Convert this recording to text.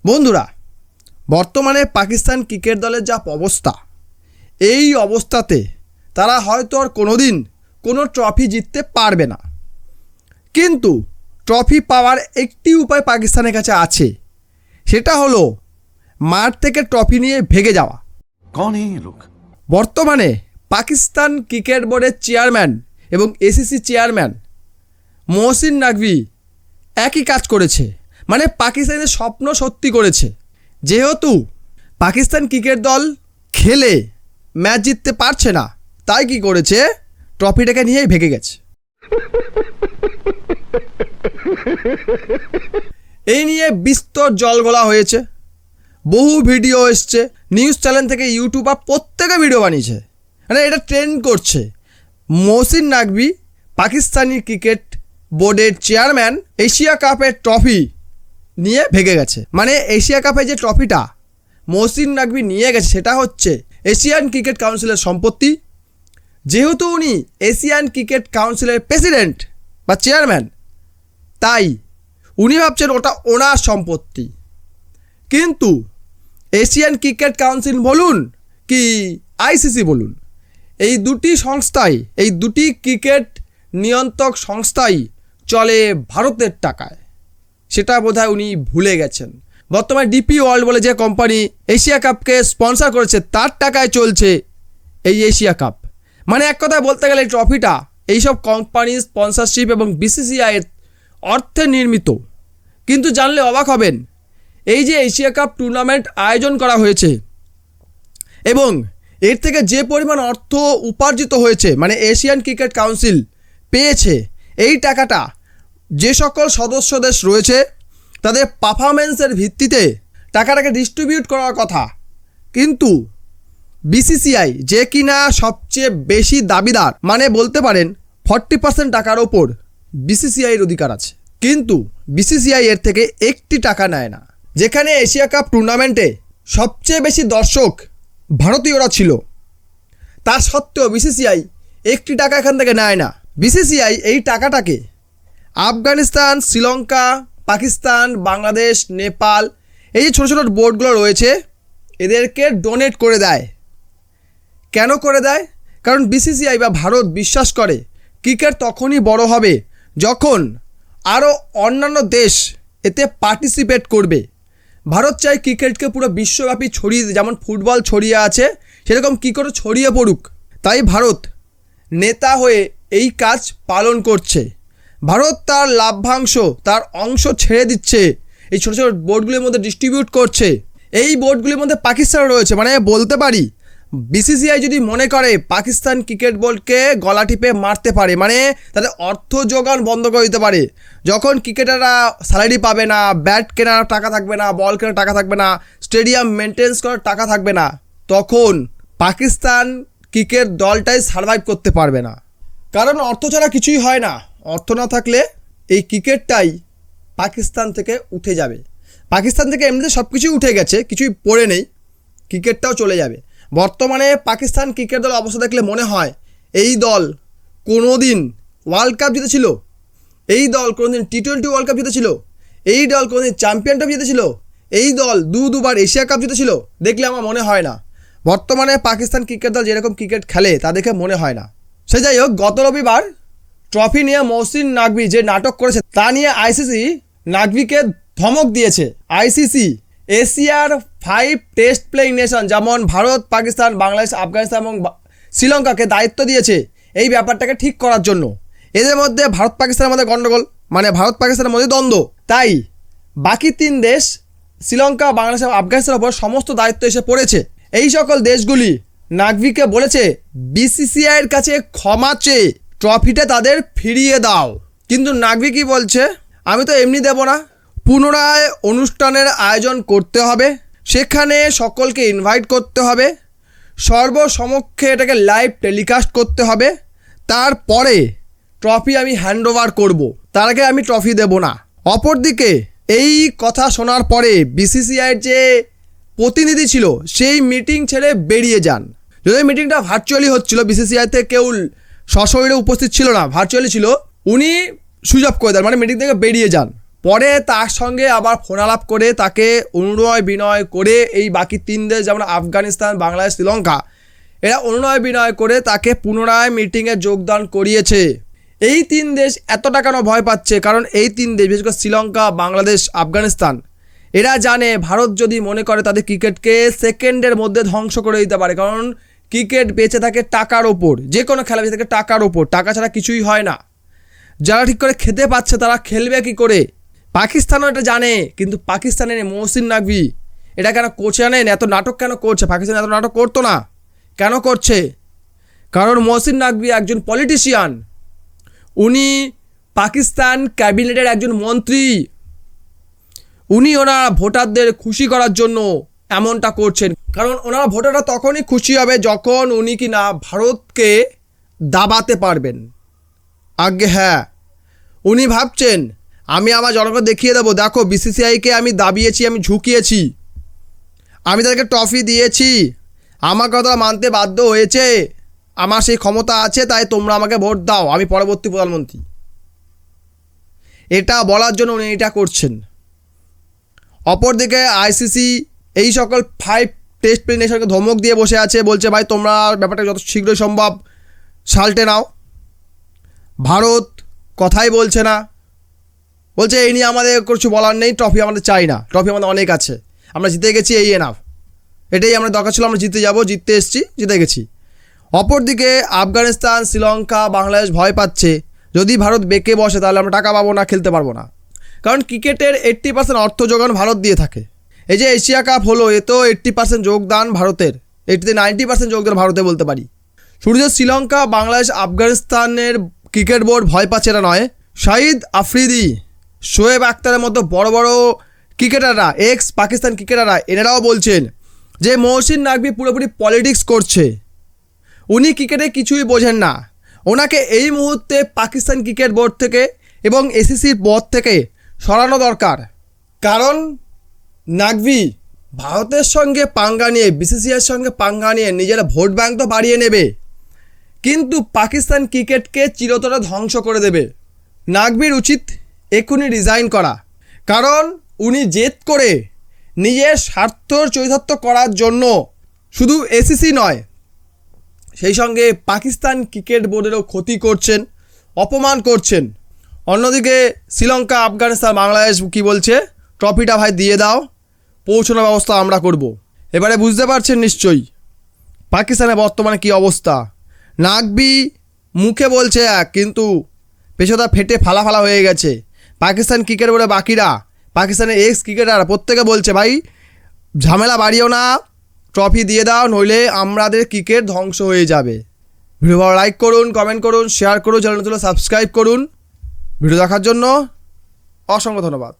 বন্ধুরা, বর্তমানে পাকিস্তান ক্রিকেট দলের যা অবস্থা, এই অবস্থাতে তারা হয়তো আর কোনোদিন কোনো ট্রফি জিততে পারবে না। কিন্তু ট্রফি পাওয়ার একটি উপায় পাকিস্তানের কাছে আছে, সেটা হলো মাঠ থেকে ট্রফি নিয়ে ভেগে যাওয়া। कौन है ये लोग? বর্তমানে পাকিস্তান ক্রিকেট বোর্ডের চেয়ারম্যান এবং এসিসি চেয়ারম্যান মহসিন নাকভি একই কাজ করেছে, মানে পাকিস্তানের স্বপ্ন সত্যি করেছে। যেহেতু পাকিস্তান ক্রিকেট দল খেলে ম্যাচ জিততে পারছে না, তাই কি করেছে, ট্রফিটাকে নিয়েই ভেগে গেছে। এই নিয়ে বিস্তর জলগোলা হয়েছে, বহু ভিডিও এসছে, নিউজ চ্যানেল থেকে ইউটিউবার প্রত্যেকে ভিডিও বানিয়েছে, মানে এটা ট্রেন্ড করছে। মহসিন নাকভি পাকিস্তানি ক্রিকেট বোর্ডের চেয়ারম্যান এশিয়া কাপের ট্রফি নিয়ে ভেগে গেছে। মানে এশিয়া কাপে যে ট্রফিটা মহসিন নাকভি নিয়ে গেছে, সেটা হচ্ছে এশিয়ান ক্রিকেট কাউন্সিলের সম্পত্তি। যেহেতু উনি এশিয়ান ক্রিকেট কাউন্সিলের প্রেসিডেন্ট বা চেয়ারম্যান, তাই উনি ভাবছেন ওটা ওনার সম্পত্তি। কিন্তু এশিয়ান ক্রিকেট কাউন্সিল বলুন কি আইসিসি বলুন, এই দুটি সংস্থাই, এই দুটি ক্রিকেট নিয়ন্ত্রক সংস্থাই চলে ভারতের টাকায়, সেটা বোধহয় উনি ভুলে গেছেন। বর্তমানে ডিপি ওয়ার্ল্ড বলে যে কোম্পানি এশিয়া কাপকে স্পন্সর করেছে, তার টাকায় চলছে এই এশিয়া কাপ। মানে এক কথায় বলতে গেলে এই ট্রফিটা এইসব কোম্পানির স্পন্সরশিপ এবং বিসিসিআইয়ের অর্থে নির্মিত। কিন্তু জানলে অবাক হবেন, এই যে এশিয়া কাপ টুর্নামেন্ট আয়োজন করা হয়েছে এবং এর থেকে যে পরিমাণ অর্থ উপার্জিত হয়েছে, মানে এশিয়ান ক্রিকেট কাউন্সিল পেয়েছে, এই টাকাটা যে সকল সদস্য দেশ রয়েছে তাদের পারফরমেন্সের ভিত্তিতে টাকাটাকে ডিস্ট্রিবিউট করার কথা। কিন্তু বিসিসিআই যে কিনা সবচেয়ে বেশি দাবিদার, মানে বলতে পারেন 40% টাকার ওপর বিসিসিআইয়ের অধিকার আছে, কিন্তু বিসিসিআই এর থেকে একটি টাকা নেয় না। যেখানে এশিয়া কাপ টুর্নামেন্টে সবচেয়ে বেশি দর্শক ভারতীয়রা ছিল, তা সত্ত্বেও বিসিসিআই একটি টাকা এখান থেকে নেয় না। বিসিসিআই এই টাকাটাকে আফগানিস্তান, শ্রীলঙ্কা, পাকিস্তান, বাংলাদেশ, নেপাল, এই যে ছোটো ছোটো বোর্ডগুলো রয়েছে, এদেরকে ডোনেট করে দেয়। কেন করে দেয়? কারণ বিসিসিআই বা ভারত বিশ্বাস করে ক্রিকেট তখনই বড় হবে যখন আরও অন্যান্য দেশ এতে পার্টিসিপেট করবে। ভারত চায় ক্রিকেটকে পুরো বিশ্বব্যাপী ছড়িয়ে, যেমন ফুটবল ছড়িয়ে আছে সেরকম ক্রিকেটও ছড়িয়ে পড়ুক। তাই ভারত নেতা হয়ে এই কাজ পালন করছে। ভারত তার লাভ্যাংশ, তার অংশ ছেড়ে দিচ্ছে, এই ছোটো ছোটো বোর্ডগুলির মধ্যে ডিস্ট্রিবিউট করছে। এই বোর্ডগুলির মধ্যে পাকিস্তান রয়েছে। মানে বলতে পারি বিসিসিআই যদি মনে করে পাকিস্তান ক্রিকেট বোর্ডকে গলা টিপে মারতে পারে, মানে তাদের অর্থ যোগান বন্ধ করে দিতে পারে। যখন ক্রিকেটাররা স্যালারি পাবে না, ব্যাট কেনার টাকা থাকবে না, বল কেনার টাকা থাকবে না, স্টেডিয়াম মেনটেন্স করার টাকা থাকবে না, তখন পাকিস্তান ক্রিকেট দলটাই সার্ভাইভ করতে পারবে না। কারণ অর্থ ছাড়া কিছুই হয় না। অর্থ না থাকলে এই ক্রিকেটটাই পাকিস্তান থেকে উঠে যাবে। পাকিস্তান থেকে এমনিতে সব কিছুই উঠে গেছে, কিছুই পড়ে নেই, ক্রিকেটটাও চলে যাবে। বর্তমানে পাকিস্তান ক্রিকেট দল অবস্থা দেখলে মনে হয় এই দল কোনো দিন ওয়ার্ল্ড কাপ জিতেছিল, এই দল কোনো দিন টি-20 ওয়ার্ল্ড কাপ জিতেছিল, এই দল কোনো দিন চ্যাম্পিয়ন ট্রফি জিতেছিল, এই দল দুবার এশিয়া কাপ জিতেছিল, দেখলে আমার মনে হয় না। বর্তমানে পাকিস্তান ক্রিকেট দল যেরকম ক্রিকেট খেলে তা দেখে মনে হয় না। সে যাই হোক, গত রবিবার ট্রফি নিয়ে মহসিন নাকভি যে নাটক করেছে তা নিয়ে আইসিসি নাকভিকে ধমক দিয়েছে। আইসিসি এশিয়ার 5 টেস্ট প্লেইং নেশন যেমন ভারত, পাকিস্তান, বাংলাদেশ, আফগানিস্তান এবং শ্রীলঙ্কাকে দায়িত্ব দিয়েছে এই ব্যাপারটাকে ঠিক করার জন্য। এদের মধ্যে ভারত পাকিস্তানের মধ্যে গণ্ডগোল, মানে ভারত পাকিস্তানের মধ্যে দ্বন্দ্ব, তাই বাকি 3 দেশ শ্রীলঙ্কা, বাংলাদেশ এবং আফগানিস্তানের ওপর সমস্ত দায়িত্ব এসে পড়েছে। এই সকল দেশগুলি নাকভিকে বলেছে বিসিসিআইয়ের কাছে ক্ষমা চেয়ে ট্রফিটা তাদের ফিরিয়ে দাও। কিন্তু নাকভি কি বলছে, আমি তো এমনি দেব না, পুনরায় অনুষ্ঠানের আয়োজন করতে হবে, সেখানে সকলকে ইনভাইট করতে হবে, সর্বসমক্ষে এটাকে লাইভ টেলিকাস্ট করতে হবে, তারপরে ট্রফি আমি হ্যান্ড ওভার করবো, তার আগে আমি ট্রফি দেব না। অপরদিকে এই কথা শোনার পরে বিসিসিআইয়ের যে প্রতিনিধি ছিল সেই মিটিং ছেড়ে বেরিয়ে যান। যদি মিটিংটা ভার্চুয়ালি হচ্ছিল, বিসিসিআইতে কেউ সশরীরে উপস্থিত ছিল না, ভার্চুয়ালি ছিল, উনি সুইচ অফ করে দেন, মানে মিটিং থেকে বেরিয়ে যান। পরে তার সঙ্গে আবার ফোন আলাপ করে তাকে অনুনয় বিনয় করে এই বাকি 3 দেশ যেমন আফগানিস্তান, বাংলাদেশ, শ্রীলঙ্কা, এরা অনুনয় বিনয় করে তাকে পুনরায় মিটিংয়ে যোগদান করিয়েছে। এই 3 দেশ এতটা কেন ভয় পাচ্ছে? কারণ এই 3 দেশ, বিশেষ করে শ্রীলঙ্কা, বাংলাদেশ, আফগানিস্তান, এরা জানে ভারত যদি মনে করে তাদের ক্রিকেটকে সেকেন্ডের মধ্যে ধ্বংস করে দিতে পারে। কারণ ক্রিকেট বেঁচে থাকে টাকার ওপর, যে কোনো খেলা বেঁচে থাকে টাকার ওপর, টাকা ছাড়া কিছুই হয় না। যারা ঠিক করে খেতে পাচ্ছে তারা খেলবে কি করে? পাকিস্তানও এটা জানে, কিন্তু পাকিস্তানের মহসিন নাকভি এটা কেন কোচ আনেন? এত নাটক কেন করছে? পাকিস্তান এত নাটক করতো না, কেন করছে? কারণ মহসিন নাকভি একজন পলিটিশিয়ান, উনি পাকিস্তান ক্যাবিনেটের একজন মন্ত্রী, উনি ওনারা ভোটারদের খুশি করার জন্য এমনটা করছেন। কারণ ওনারা ভোটাররা তখনই খুশি হবে যখন উনি কি না ভারতকে দাবাতে পারবেন। আগে হ্যাঁ, উনি ভাবছেন আমি আমার জনগণ দেখিয়ে দেবো, দেখো বিসিসিআইকে আমি দাবিয়েছি, আমি ঝুঁকিয়েছি, আমি তাদেরকে ট্রফি দিয়েছি, আমার কথা মানতে বাধ্য হয়েছে, আমার সেই ক্ষমতা আছে, তাই তোমরা আমাকে ভোট দাও, আমি পরবর্তী প্রধানমন্ত্রী। এটা বলার জন্য উনি এটা করছেন। অপরদিকে আইসিসি এই সকল 5 টেস্ট প্লে নেশনকে ধমক দিয়ে বসে আছে, বলছে ভাই তোমরা ব্যাপারটা যত শীঘ্রই সম্ভব সাল্টে নাও। ভারত কথাই বলছে না, বলছে এই নিয়ে আমাদের কিছু বলার নেই, ট্রফি আমাদের চাই না, ট্রফি আমাদের অনেক আছে, আমরা জিতে গেছি, এই এনাফ, এটাই আমরা দরকার ছিল, আমরা জিতে যাব, জিততে এসেছি, জিতে গেছি। অপরদিকে আফগানিস্তান, শ্রীলঙ্কা, বাংলাদেশ ভয় পাচ্ছে যদি ভারত বেঁকে বসে তাহলে আমরা টাকা পাবো না, খেলতে পারবো না। কারণ ক্রিকেটের 80% অর্থ যোগান ভারত দিয়ে থাকে। এই যে এশিয়া কাপ হলো, এ তো 80% যোগদান ভারতের, 90% যোগদান ভারতে বলতে পারি। শুধু যে শ্রীলঙ্কা, বাংলাদেশ, আফগানিস্তানের ক্রিকেট বোর্ড ভয় পাচ্ছে এটা নয়, শাহিদ আফ্রিদি, শোয়েব আখতারের মতো বড় বড় ক্রিকেটাররা, এক্স পাকিস্তান ক্রিকেটাররা, এনারাও বলছেন যে মহসিন নাকভি পুরোপুরি পলিটিক্স করছে, উনি ক্রিকেটে কিছুই বোঝেন না, ওনাকে এই মুহূর্তে পাকিস্তান ক্রিকেট বোর্ড থেকে এবং এসিসির পদ থেকে সরানো দরকার। কারণ নাকভি ভারতের সঙ্গে পাঙ্গা নিয়ে, বিসিসিআইয়ের সঙ্গে পাঙ্গা নিয়ে নিজেরা ভোট ব্যাঙ্ক তো বাড়িয়ে নেবে, কিন্তু পাকিস্তান ক্রিকেটকে চিরতরে ধ্বংস করে দেবে। নাকভির উচিত এক্ষুনি রিজাইন করা, কারণ উনি জেদ করে নিজের স্বার্থ চরিতার্থ করার জন্য শুধু এসিসি নয়, সেই সঙ্গে পাকিস্তান ক্রিকেট বোর্ডেরও ক্ষতি করছেন, অপমান করছেন। অন্যদিকে শ্রীলঙ্কা, আফগানিস্তান, বাংলাদেশ কি বলছে? ট্রফিটা ভাই দিয়ে দাও, পৌঁছানোর ব্যবস্থা আমরা করব। এবারে বুঝতে পারছেন নিশ্চয়ই পাকিস্তানের বর্তমানে কি অবস্থা। নাকভি মুখে বলছে এক, কিন্তু পেছনটা ফেটে ফালা ফালা হয়ে গেছে। পাকিস্তান ক্রিকেট বোর্ডে বাকিরা, পাকিস্তানের এক্স ক্রিকেটার প্রত্যেকে বলছে ভাই ঝামেলা বাড়িও না, ট্রফি দিয়ে দাও, নইলে আমাদের ক্রিকেট ধ্বংস হয়ে যাবে। ভিডিও ভালো লাইক করুন, কমেন্ট করুন, শেয়ার করুন, চ্যানেলগুলো সাবস্ক্রাইব করুন। ভিডিও দেখার জন্য অসংখ্য ধন্যবাদ।